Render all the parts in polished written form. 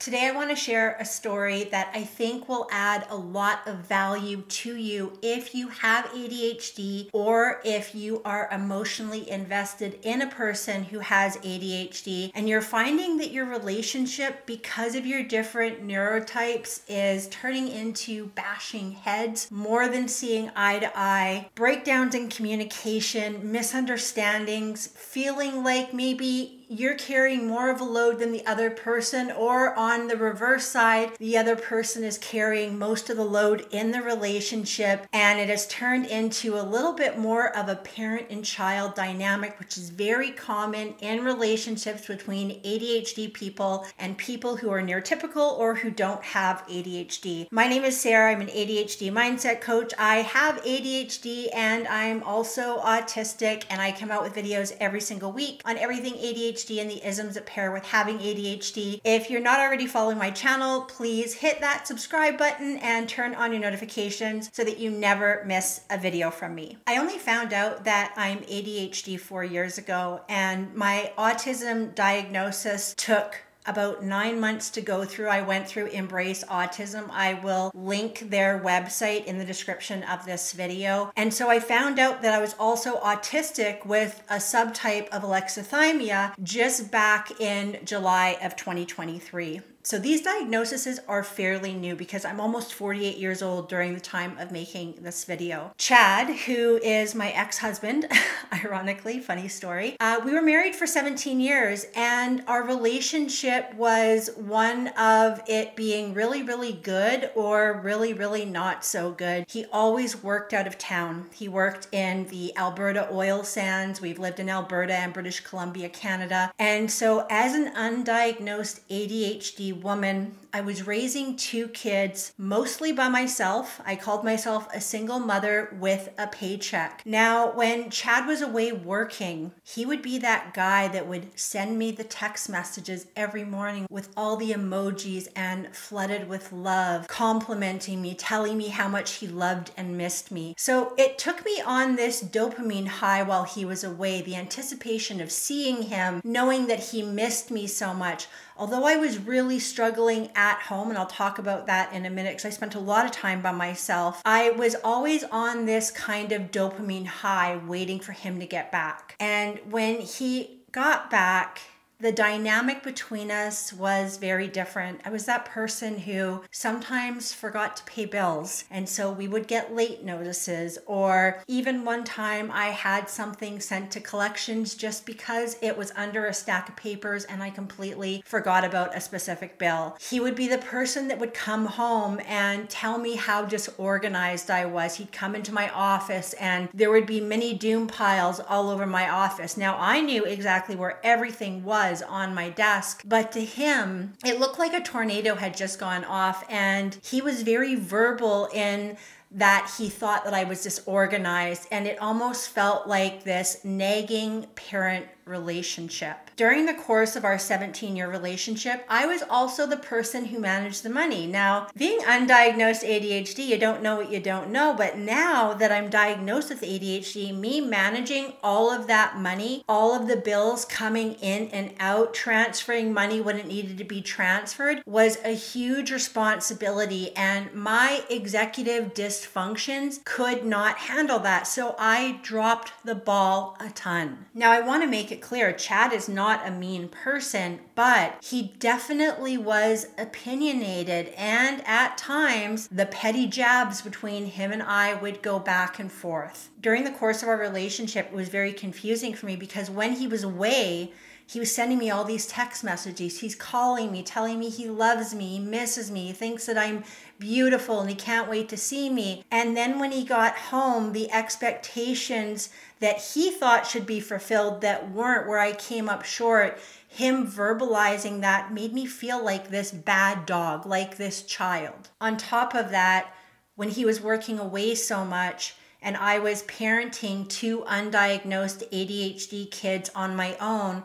Today I want to share a story that I think will add a lot of value to you if you have ADHD or if you are emotionally invested in a person who has ADHD and you're finding that your relationship, because of your different neurotypes, is turning into bashing heads more than seeing eye to eye, breakdowns in communication, misunderstandings, feeling like maybe you're carrying more of a load than the other person, or on the reverse side, the other person is carrying most of the load in the relationship, and it has turned into a little bit more of a parent and child dynamic, which is very common in relationships between ADHD people and people who are neurotypical or who don't have ADHD. My name is Sarah. I'm an ADHD mindset coach. I have ADHD and I'm also autistic, and I come out with videos every single week on everything ADHD and the isms that pair with having ADHD. If you're not already following my channel, please hit that subscribe button and turn on your notifications so that you never miss a video from me. I only found out that I'm ADHD 4 years ago, and my autism diagnosis took about 9 months to go through. I went through Embrace Autism. I will link their website in the description of this video. And so I found out that I was also autistic with a subtype of alexithymia just back in July of 2023. So these diagnoses are fairly new because I'm almost 48 years old during the time of making this video. Chad, who is my ex-husband, ironically, funny story, we were married for 17 years and our relationship was one of it being really, really good or really, really not so good. He always worked out of town. He worked in the Alberta oil sands. We've lived in Alberta and British Columbia, Canada. And so as an undiagnosed ADHD woman, I was raising 2 kids mostly by myself. I called myself a single mother with a paycheck. Now, when Chad was away working, he would be that guy that would send me the text messages every morning with all the emojis and flooded with love, complimenting me, telling me how much he loved and missed me. So it took me on this dopamine high while he was away, the anticipation of seeing him, knowing that he missed me so much. Although I was really struggling at home, and I'll talk about that in a minute because I spent a lot of time by myself, I was always on this kind of dopamine high waiting for him to get back. And when he got back, the dynamic between us was very different. I was that person who sometimes forgot to pay bills, and so we would get late notices, or even one time I had something sent to collections just because it was under a stack of papers and I completely forgot about a specific bill. He would be the person that would come home and tell me how disorganized I was. He'd come into my office and there would be mini doom piles all over my office. Now I knew exactly where everything was on my desk, but to him, it looked like a tornado had just gone off, and he was very verbal in that he thought that I was disorganized, and it almost felt like this nagging parent relationship. During the course of our 17-year relationship, I was also the person who managed the money. Now, being undiagnosed ADHD, you don't know what you don't know, but now that I'm diagnosed with ADHD, me managing all of that money, all of the bills coming in and out, transferring money when it needed to be transferred, was a huge responsibility, and my executive dysfunctions could not handle that. So I dropped the ball a ton. Now, I want to make it clear, Chad is not a mean person, but he definitely was opinionated, and at times the petty jabs between him and I would go back and forth. During the course of our relationship, it was very confusing for me because when he was away, he was sending me all these text messages. He's calling me, telling me he loves me, he misses me, he thinks that I'm beautiful and he can't wait to see me. And then when he got home, the expectations that he thought should be fulfilled that weren't, where I came up short, him verbalizing that made me feel like this bad dog, like this child. On top of that, when he was working away so much and I was parenting 2 undiagnosed ADHD kids on my own,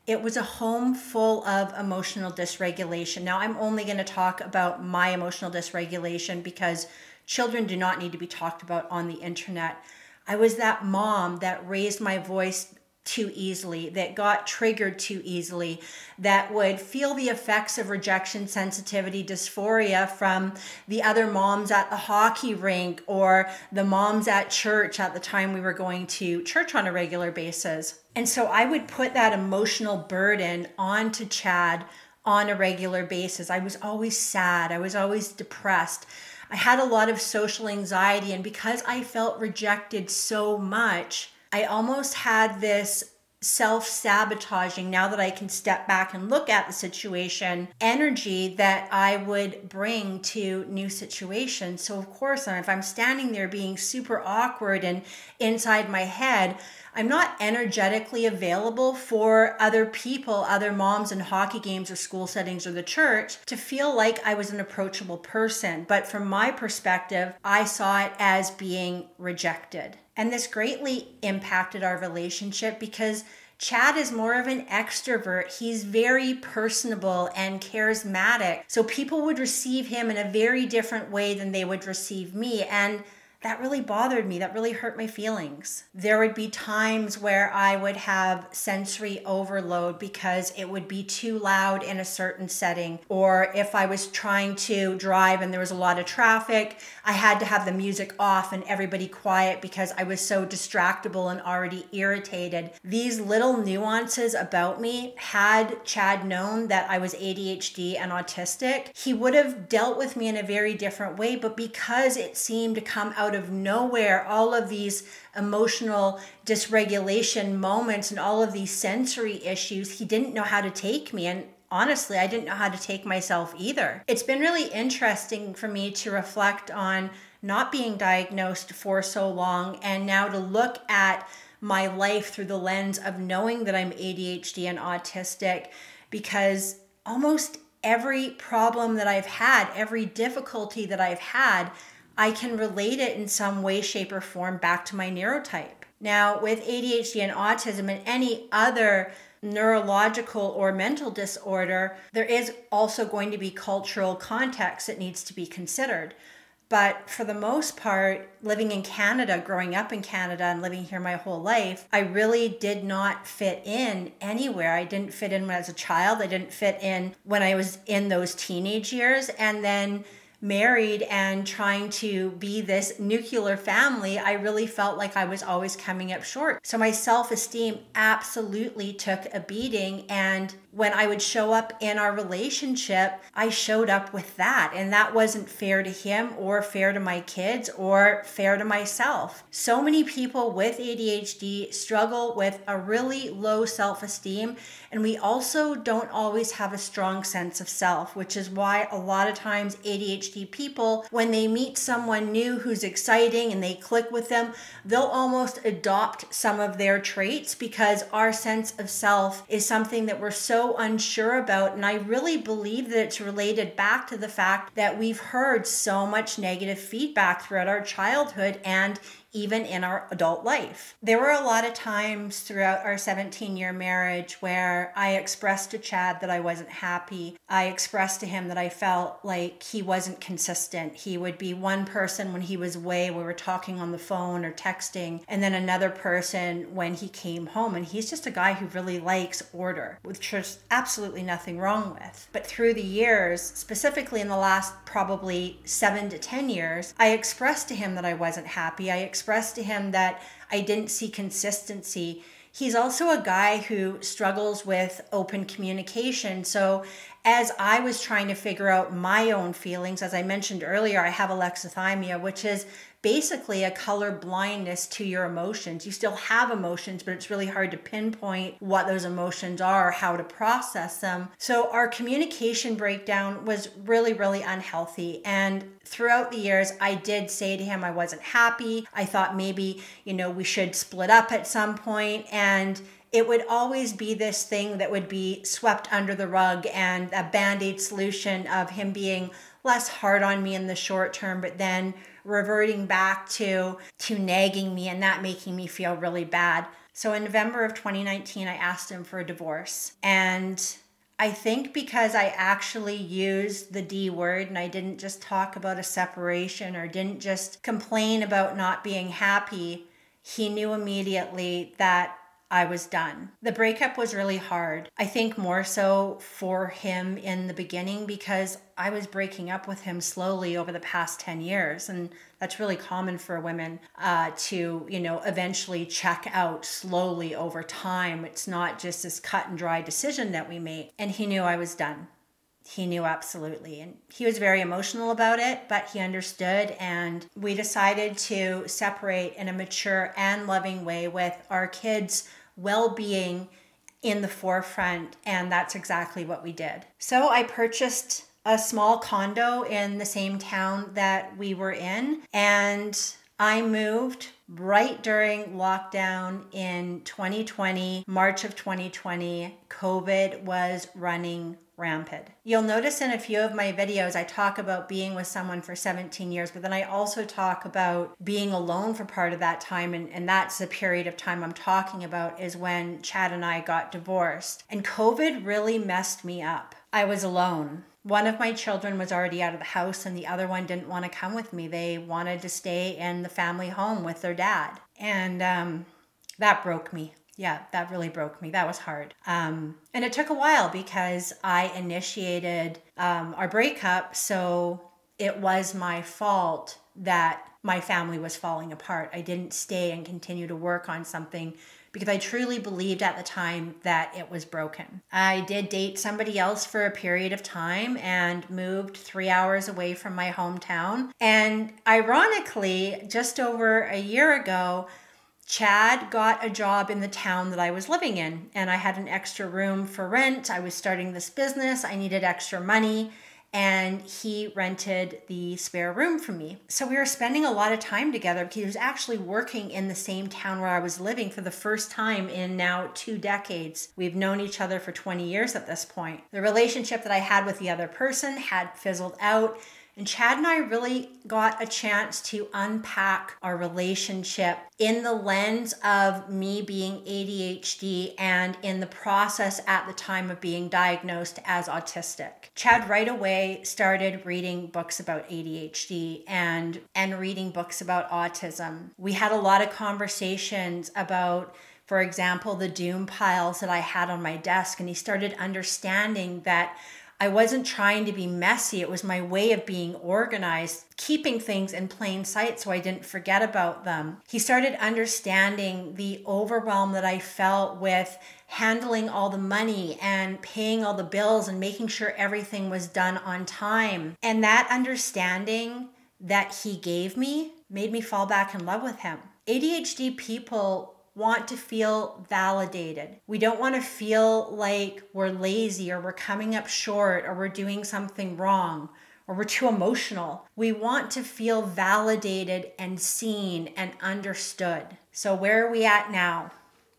it was a home full of emotional dysregulation. Now, I'm only going to talk about my emotional dysregulation because children do not need to be talked about on the internet. I was that mom that raised my voice too easily, that got triggered too easily, that would feel the effects of rejection sensitivity dysphoria from the other moms at the hockey rink or the moms at church at the time we were going to church on a regular basis. And so I would put that emotional burden onto Chad on a regular basis. I was always sad. I was always depressed. I had a lot of social anxiety, and because I felt rejected so much, I almost had this self-sabotaging, now that I can step back and look at the situation, energy that I would bring to new situations. So of course, if I'm standing there being super awkward and inside my head, I'm not energetically available for other people, other moms in hockey games or school settings or the church, to feel like I was an approachable person. But from my perspective, I saw it as being rejected. And this greatly impacted our relationship because Chad is more of an extrovert. He's very personable and charismatic. So people would receive him in a very different way than they would receive me. And that really bothered me. That really hurt my feelings. There would be times where I would have sensory overload because it would be too loud in a certain setting. Or if I was trying to drive and there was a lot of traffic, I had to have the music off and everybody quiet because I was so distractible and already irritated. These little nuances about me, had Chad known that I was ADHD and autistic, he would have dealt with me in a very different way. But because it seemed to come out of nowhere, all of these emotional dysregulation moments and all of these sensory issues, he didn't know how to take me. And honestly, I didn't know how to take myself either. It's been really interesting for me to reflect on not being diagnosed for so long and now to look at my life through the lens of knowing that I'm ADHD and autistic, because almost every problem that I've had, every difficulty that I've had, I can relate it in some way, shape, or form back to my neurotype. Now, with ADHD and autism and any other neurological or mental disorder, there is also going to be cultural context that needs to be considered. But for the most part, living in Canada, growing up in Canada and living here my whole life, I really did not fit in anywhere. I didn't fit in as a child. I didn't fit in when I was in those teenage years. And then married and trying to be this nuclear family, I really felt like I was always coming up short. So my self-esteem absolutely took a beating. And when I would show up in our relationship, I showed up with that. And that wasn't fair to him or fair to my kids or fair to myself. So many people with ADHD struggle with a really low self-esteem. And we also don't always have a strong sense of self, which is why a lot of times ADHD people, when they meet someone new who's exciting and they click with them, they'll almost adopt some of their traits because our sense of self is something that we're so unsure about. And I really believe that it's related back to the fact that we've heard so much negative feedback throughout our childhood and even in our adult life. There were a lot of times throughout our 17-year marriage where I expressed to Chad that I wasn't happy. I expressed to him that I felt like he wasn't consistent. He would be one person when he was away, we were talking on the phone or texting, and then another person when he came home. And he's just a guy who really likes order, which there's absolutely nothing wrong with. But through the years, specifically in the last probably 7 to 10 years, I expressed to him that I wasn't happy. I expressed to him that I didn't see consistency. He's also a guy who struggles with open communication. So as I was trying to figure out my own feelings, as I mentioned earlier, I have alexithymia, which is basically a color blindness to your emotions. You still have emotions, but it's really hard to pinpoint what those emotions are or how to process them. So our communication breakdown was really, really unhealthy. And throughout the years, I did say to him I wasn't happy. I thought maybe, we should split up at some point. And it would always be this thing that would be swept under the rug and a Band-Aid solution of him being less hard on me in the short term, but then reverting back to nagging me and that making me feel really bad. So in November of 2019, I asked him for a divorce. And I think because I actually used the D word and I didn't just talk about a separation or didn't just complain about not being happy, he knew immediately that I was done. The breakup was really hard. I think more so for him in the beginning because I was breaking up with him slowly over the past 10 years. And that's really common for women to, eventually check out slowly over time. It's not just this cut and dry decision that we make. And he knew I was done. He knew absolutely. And he was very emotional about it, but he understood. And we decided to separate in a mature and loving way with our kids' well-being in the forefront. And that's exactly what we did. So I purchased a small condo in the same town that we were in. And I moved right during lockdown in 2020, March of 2020. COVID was running rampant. You'll notice in a few of my videos, I talk about being with someone for 17 years, but then I also talk about being alone for part of that time. And that's the period of time I'm talking about is when Chad and I got divorced. And COVID really messed me up. I was alone. One of my children was already out of the house and the other one didn't want to come with me. They wanted to stay in the family home with their dad. And that broke me. Yeah, that really broke me. That was hard. And it took a while because I initiated our breakup. So it was my fault that my family was falling apart. I didn't stay and continue to work on something because I truly believed at the time that it was broken. I did date somebody else for a period of time and moved 3 hours away from my hometown. And ironically, just over a year ago, Chad got a job in the town that I was living in, and I had an extra room for rent. I was starting this business. I needed extra money, and he rented the spare room for me. So we were spending a lot of time together because he was actually working in the same town where I was living for the first time in now 2 decades. We've known each other for 20 years at this point. The relationship that I had with the other person had fizzled out. And Chad and I really got a chance to unpack our relationship in the lens of me being ADHD and in the process at the time of being diagnosed as autistic. Chad right away started reading books about ADHD and reading books about autism. We had a lot of conversations about, for example, the doom piles that I had on my desk, and he started understanding that I wasn't trying to be messy. It was my way of being organized, keeping things in plain sight so I didn't forget about them. He started understanding the overwhelm that I felt with handling all the money and paying all the bills and making sure everything was done on time. And that understanding that he gave me made me fall back in love with him. ADHD people want to feel validated. We don't want to feel like we're lazy or we're coming up short or we're doing something wrong or we're too emotional. We want to feel validated and seen and understood. So where are we at now?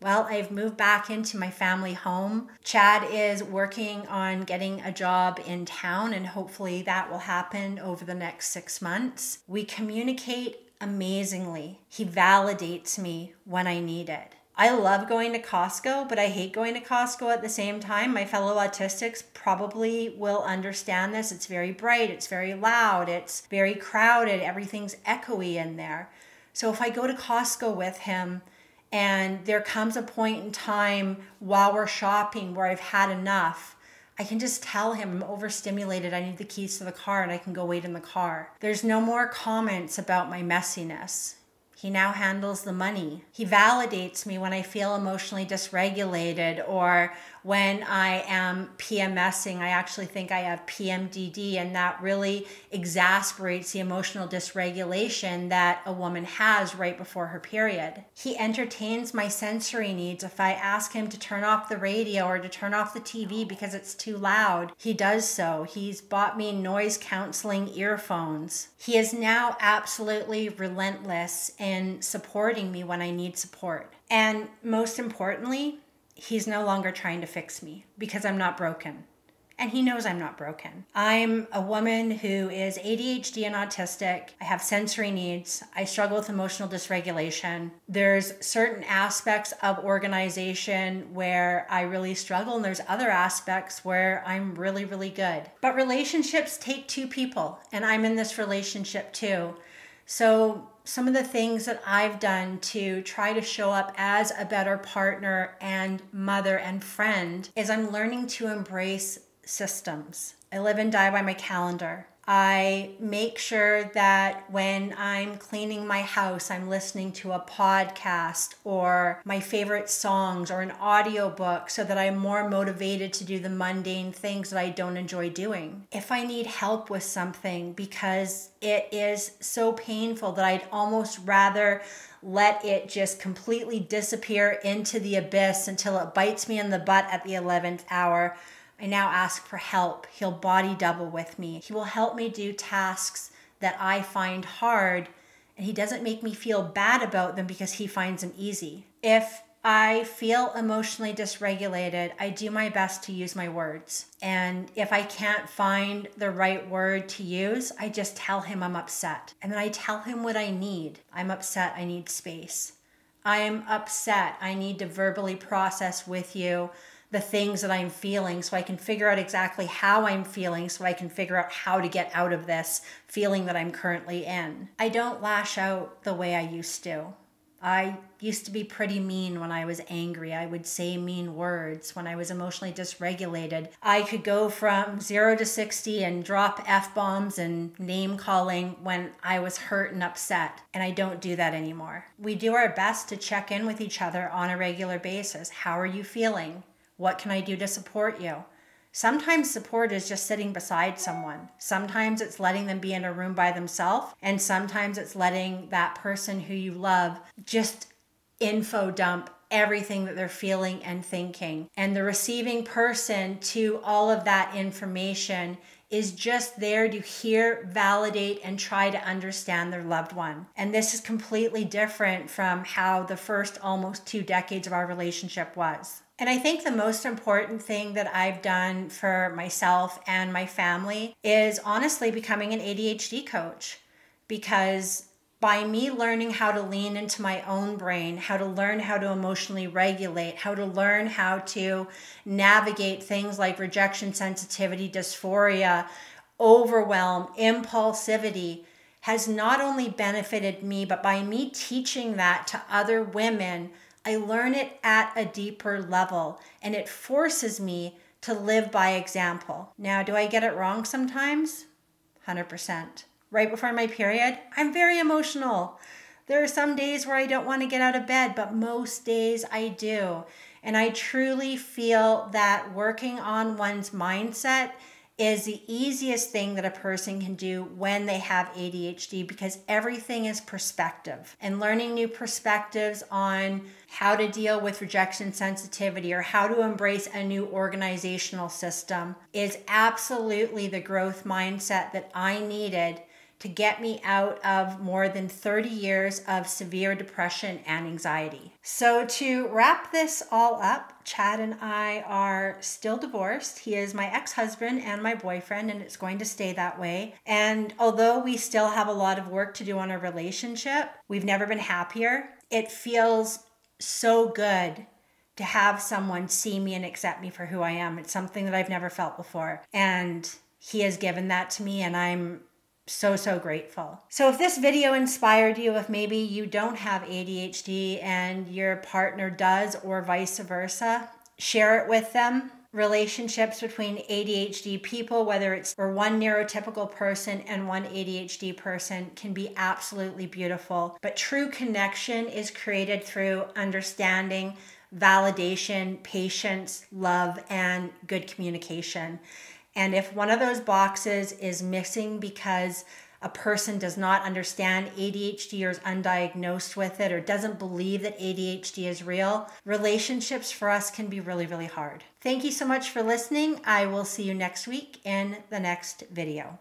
Well, I've moved back into my family home. Chad is working on getting a job in town, and hopefully that will happen over the next 6 months. We communicate amazingly. He validates me when I need it. I love going to Costco, but I hate going to Costco at the same time. My fellow autistics probably will understand this. It's very bright, it's very loud, it's very crowded, everything's echoey in there. So if I go to Costco with him and there comes a point in time while we're shopping where I've had enough, I can just tell him I'm overstimulated. I need the keys to the car and I can go wait in the car. There's no more comments about my messiness. He now handles the money. He validates me when I feel emotionally dysregulated or when I am PMSing. I actually think I have PMDD, and that really exasperates the emotional dysregulation that a woman has right before her period. He entertains my sensory needs. If I ask him to turn off the radio or to turn off the TV because it's too loud, he does so. He's bought me noise counseling earphones. He is now absolutely relentless in supporting me when I need support. And most importantly, he's no longer trying to fix me because I'm not broken. And he knows I'm not broken. I'm a woman who is ADHD and autistic. I have sensory needs. I struggle with emotional dysregulation. There's certain aspects of organization where I really struggle, and there's other aspects where I'm really, really good. But relationships take 2 people, and I'm in this relationship too. So some of the things that I've done to try to show up as a better partner and mother and friend is I'm learning to embrace systems. I live and die by my calendar. I make sure that when I'm cleaning my house, I'm listening to a podcast or my favorite songs or an audiobook so that I'm more motivated to do the mundane things that I don't enjoy doing. If I need help with something because it is so painful that I'd almost rather let it just completely disappear into the abyss until it bites me in the butt at the 11th hour, I now ask for help. He'll body double with me. He will help me do tasks that I find hard, and he doesn't make me feel bad about them because he finds them easy. If I feel emotionally dysregulated, I do my best to use my words. And if I can't find the right word to use, I just tell him I'm upset. And then I tell him what I need. I'm upset, I need space. I'm upset, I need to verbally process with you the things that I'm feeling so I can figure out exactly how I'm feeling so I can figure out how to get out of this feeling that I'm currently in. I don't lash out the way I used to. I used to be pretty mean when I was angry. I would say mean words. When I was emotionally dysregulated, I could go from 0 to 60 and drop F-bombs and name calling when I was hurt and upset. And I don't do that anymore. We do our best to check in with each other on a regular basis. How are you feeling? What can I do to support you? Sometimes support is just sitting beside someone. Sometimes it's letting them be in a room by themselves. And sometimes it's letting that person who you love just info dump everything that they're feeling and thinking. And the receiving person to all of that information is just there to hear, validate, and try to understand their loved one. And this is completely different from how the first almost 2 decades of our relationship was. And I think the most important thing that I've done for myself and my family is honestly becoming an ADHD coach. Because by me learning how to lean into my own brain, how to learn how to emotionally regulate, how to learn how to navigate things like rejection sensitivity, dysphoria, overwhelm, impulsivity, has not only benefited me, but by me teaching that to other women, I learn it at a deeper level, and it forces me to live by example. Now, do I get it wrong sometimes? 100%. Right before my period, I'm very emotional. There are some days where I don't want to get out of bed, but most days I do. And I truly feel that working on one's mindset is the easiest thing that a person can do when they have ADHD, because everything is perspective. And learning new perspectives on how to deal with rejection sensitivity or how to embrace a new organizational system is absolutely the growth mindset that I needed to get me out of more than 30 years of severe depression and anxiety. So to wrap this all up, Chad and I are still divorced. He is my ex-husband and my boyfriend, and it's going to stay that way. And although we still have a lot of work to do on our relationship, we've never been happier. It feels so good to have someone see me and accept me for who I am. It's something that I've never felt before. And he has given that to me, and I'm so grateful. So if this video inspired you, if maybe you don't have ADHD and your partner does, or vice versa, share it with them. Relationships between ADHD people, whether it's for one neurotypical person and one ADHD person, can be absolutely beautiful. But true connection is created through understanding, validation, patience, love, and good communication. And if one of those boxes is missing because a person does not understand ADHD or is undiagnosed with it or doesn't believe that ADHD is real, relationships for us can be really hard. Thank you so much for listening. I will see you next week in the next video.